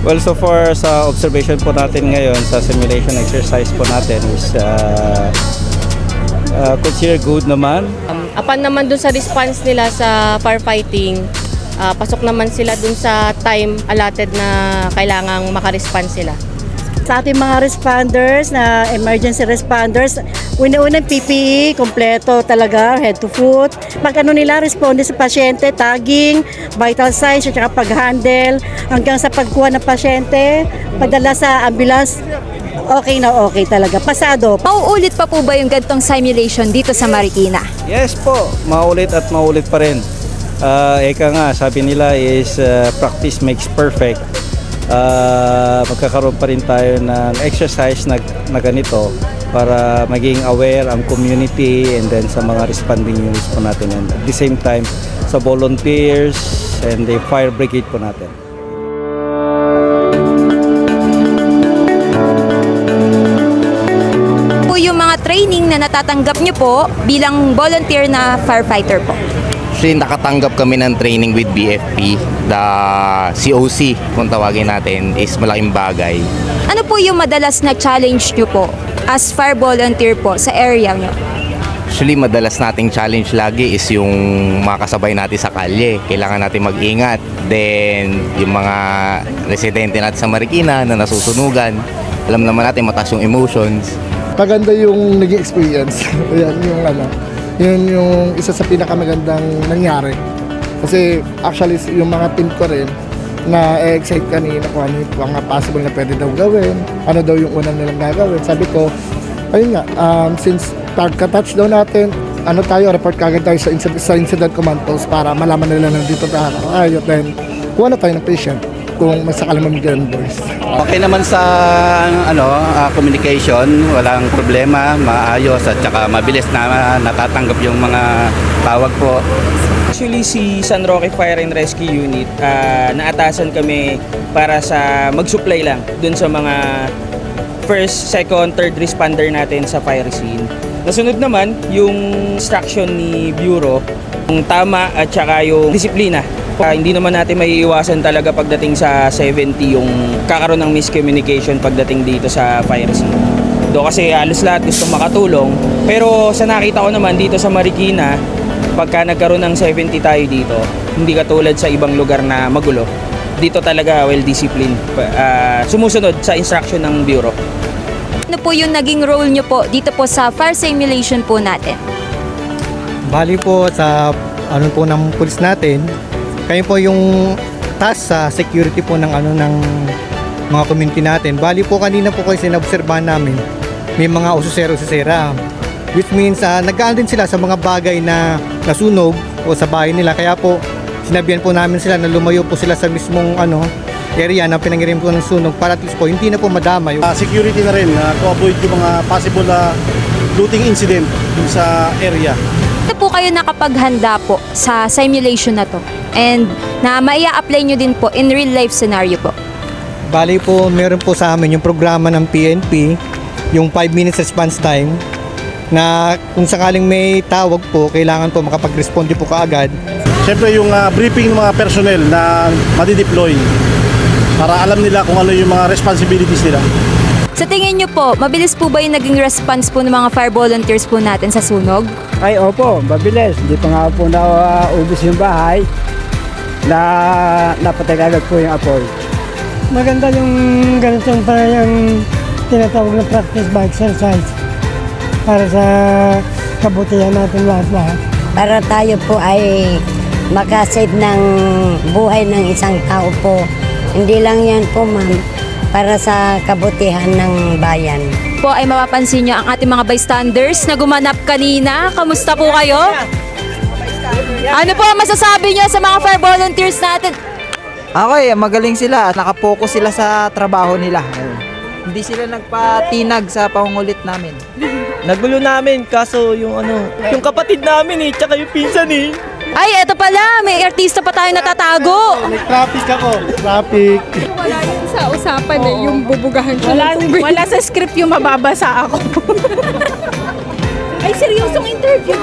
Well, so far sa observation po natin ngayon sa simulation exercise po natin is consider good naman. Apan naman dun sa response nila sa firefighting, pasok naman sila dun sa time allotted na kailangang makarespond sila. Sa ating mga responders na emergency responders, una-unang PPE, kompleto talaga, head to foot. Pag ano nila, responde sa pasyente, tagging, vital signs, at saka pag-handle, hanggang sa pagkuha ng pasyente, padala sa ambulance, okay na okay talaga. Pasado. Mauulit pa po ba yung ganitong simulation dito sa Marikina? Yes po, maulit at maulit pa rin. Eka nga, sabi nila is practice makes perfect. Magkakaroon pa rin tayo ng exercise na ganito para maging aware ang community and then sa mga responding units po natin, and at the same time sa volunteers and the fire brigade po natin. Po yung mga training na natatanggap nyo po bilang volunteer na firefighter po? Actually, nakatanggap kami ng training with BFP, the COC kung tawagin natin, is malaking bagay. Ano po yung madalas na challenge nyo po as fire volunteer po sa area nyo? Actually, madalas nating challenge lagi is yung mga kasabay natin sa kalye. Kailangan natin mag-ingat. Then, yung mga residente natin sa Marikina na nasusunugan, alam naman natin mataas yung emotions. Maganda yung naging experience. Yan yung yun yung isa sa pinakamagandang nangyari. Kasi actually yung mga team ko rin na excite kanina kung ano yung mga possible na pwede daw gawin, ano daw yung unang nilang gagawin. Sabi ko, ayun nga, since ka-touch daw natin, ano tayo, report kagad tayo sa incident command post para malaman nila na dito tayo. Then, kuha na tayo ng patient kung masakala mamigyan boys. Okay naman sa communication, walang problema, maayos at saka mabilis na natatanggap yung mga tawag po. Actually, si San Roque Fire and Rescue Unit, naatasan kami para sa mag-supply lang dun sa mga first, second, third responder natin sa fire scene. Nasunod naman yung instruction ni Bureau, yung tama at saka yung disiplina. Hindi naman natin maiiwasan talaga pagdating sa 70 yung kakaroon ng miscommunication pagdating dito sa fire scene. Do kasi halos lahat gusto makatulong, pero sa nakita ko naman dito sa Marikina, pagka nagkaroon ng 70 tayo dito, hindi katulad sa ibang lugar na magulo. Dito talaga well disciplined, sumusunod sa instruction ng Bureau. Ano po yung naging role nyo po dito po sa fire simulation po natin? Bali po sa po ng pulis natin, kayo po yung task sa security po ng ng mga community natin. Bali po kanina po kasi sinobserbahan namin may mga ususera, which means nagkaan din sila sa mga bagay na nasunog o sa bahay nila. Kaya po sinabihan po namin sila na lumayo po sila sa mismong area na pinangyarihan po ng sunog para at least po hindi na po madama yung Security na rin to avoid yung mga possible looting incident sa area. Ito po kayo nakapaghanda po sa simulation na to and na maia-apply nyo din po in real life scenario po? Bali po, meron po sa amin yung programa ng PNP, yung 5 minutes response time, na kung sakaling may tawag po, kailangan po makapag-respond po kaagad. Siyempre yung briefing ng mga personnel na madi-deploy para alam nila kung ano yung mga responsibilities nila. Sa tingin nyo po, mabilis po ba yung naging response po ng mga fire volunteers po natin sa sunog? Ay opo, mabilis. Hindi pa nga po naubos yung bahay na napatay agad po yung apoy. Maganda yung ganitong yung tinatawag na practice by exercise para sa kabutihan natin lahat-lahat. Para tayo po ay makasave ng buhay ng isang tao po. Hindi lang yan po ma'am, para sa kabutihan ng bayan. Po ay mapapansin nyo ang ating mga bystanders na gumanap kanina. Kamusta po kayo? Ano po ang masasabi nyo sa mga fire volunteers natin? Okay, magaling sila at nakapokus sila sa trabaho nila. Hindi sila nagpatinag sa pangungulit namin. Nagulo namin kaso yung yung kapatid namin tsaka yung pinsan Ay, eto pala, may artista pa tayo natatago. Traffic ako, traffic. Wala yun sa usapan yung bubugahan ko. Wala sa script yung mababasa ako. Ay, seryosong interview.